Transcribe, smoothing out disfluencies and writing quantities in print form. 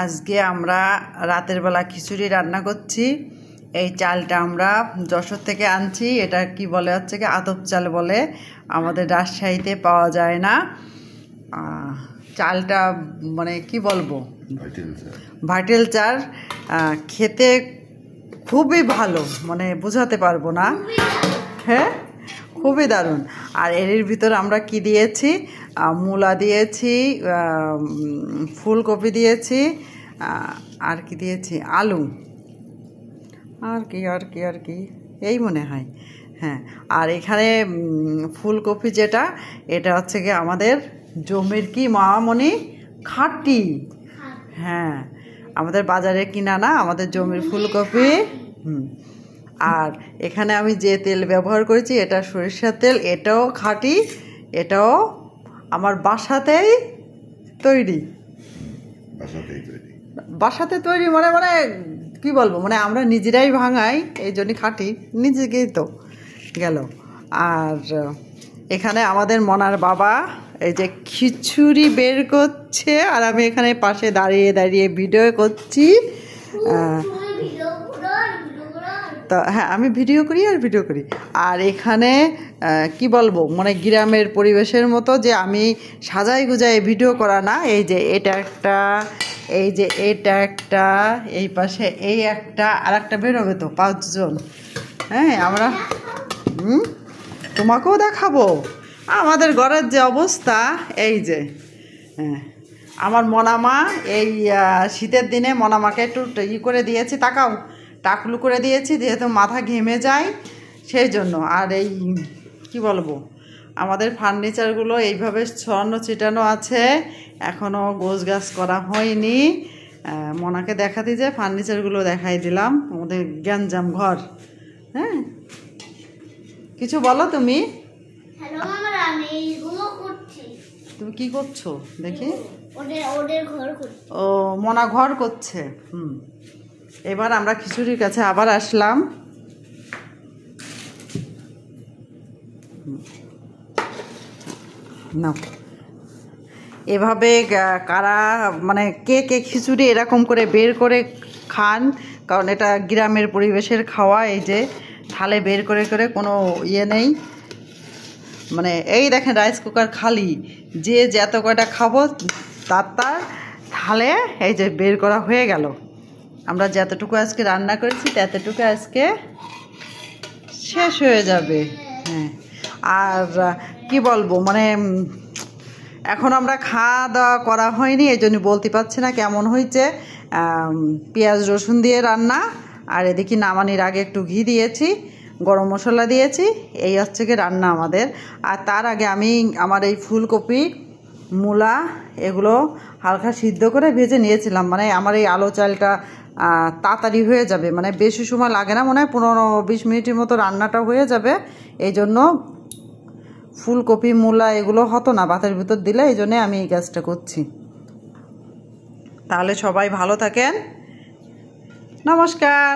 আজকে আমরা রাতের বেলা খিচুড়ি রান্না করছি। এই চালটা আমরা যশোর থেকে আনছি। এটা কি বলে হচ্ছে কি আতপ চাল বলে, আমাদের রাজশাহীতে পাওয়া যায় না। চালটা মানে কি বলবো, ভাটেল চাল। খেতে খুবই ভালো, মানে বোঝাতে পারবো না। হ্যাঁ, খুবই দারুণ। আর এর ভিতর আমরা কি দিয়েছি, মূলা দিয়েছি, ফুলকপি দিয়েছি, আর কি দিয়েছি, আলু, আর কি এই মনে হয়। হ্যাঁ, আর এখানে ফুলকপি যেটা, এটা হচ্ছে কি আমাদের জমির কি মামনি খাঁটি। হ্যাঁ, আমাদের বাজারে কিনা না, আমাদের জমির ফুলকপি। আর এখানে আমি যে তেল ব্যবহার করেছি এটা সরিষার তেল, এটাও খাঁটি, এটাও আমার বাসাতেই তৈরি। বাসাতে তৈরি মানে মানে কি বলবো, মানে আমরা নিজেরাই ভাঙাই, এই জন্যই খাঁটি, নিজেকেই তো গেল। আর এখানে আমাদের মনার বাবা এই যে খিচুড়ি বের করছে, আর আমি এখানে পাশে দাঁড়িয়ে দাঁড়িয়ে ভিডিও করছি। তো হ্যাঁ, আমি ভিডিও করি। আর এখানে কি বলবো, মানে গ্রামের পরিবেশের মতো যে আমি সাজাই গুজাই ভিডিও করা না। এই যে এটা একটা, এই যে এটা একটা, এই পাশে এই একটা, আর একটা বেরোবে তো 5 জন। হ্যাঁ, আমরা তোমাকেও দেখাবো আমাদের ঘরের যে অবস্থা। এই যে হ্যাঁ, আমার মনামা এই শীতের দিনে মনামাকে একটু করে দিয়েছি, তাকাও, টাকলু করে দিয়েছি, যেহেতু মাথা ঘেমে যায় সেই জন্য। আর এই কি বলবো, আমাদের ফার্নিচারগুলো এইভাবে ছড়ানো ছিটানো আছে, এখনও গোছগাছ করা হয়নি। মনাকে দেখাতে যে ফার্নিচারগুলো দেখাই দিলাম, আমাদের গ্যাঞ্জাম ঘর। হ্যাঁ, কিছু বলো তুমি। তুমি কি করছো দেখি? ও, মনা ঘর করছে। এবার আমরা খিচুড়ির কাছে আবার আসলাম। না, এভাবে কারা মানে কে কে খিচুড়ি এরকম করে বের করে খান, কারণ এটা গ্রামের পরিবেশের খাওয়া। এই যে থালে বের করে করে কোনো ইয়ে নেই, মানে এই দেখেন রাইস কুকার খালি, যে যত কয়টা খাবো তার থালে এই যে বের করা হয়ে গেল। আমরা যতটুকু আজকে রান্না করেছি ততটুকু আজকে শেষ হয়ে যাবে। হ্যাঁ, আর কি বলবো, মানে এখন আমরা খাওয়া দাওয়া করা হয়নি, এই জন্য বলতে পারছি না কেমন হয়েছে। পেঁয়াজ রসুন দিয়ে রান্না, আর এদিকে নামানির আগে একটু ঘি দিয়েছি, গরম মশলা দিয়েছি, এই হচ্ছে কি রান্না আমাদের। আর তার আগে আমি আমার এই ফুলকপি, মূলা এগুলো হালকা সিদ্ধ করে ভেজে নিয়েছিলাম। মানে আমার এই আলো চালটা তাড়াতাড়ি হয়ে যাবে, মানে বেশি সময় লাগে না, মনে হয় 15-20 মিনিটের মতো রান্নাটা হয়ে যাবে। এই জন্য ফুলকপি মূলা এগুলো হতো না ভাতের ভিতর দিলে, এই জন্যে আমি এই কাজটা করছি। তাহলে সবাই ভালো থাকেন, নমস্কার।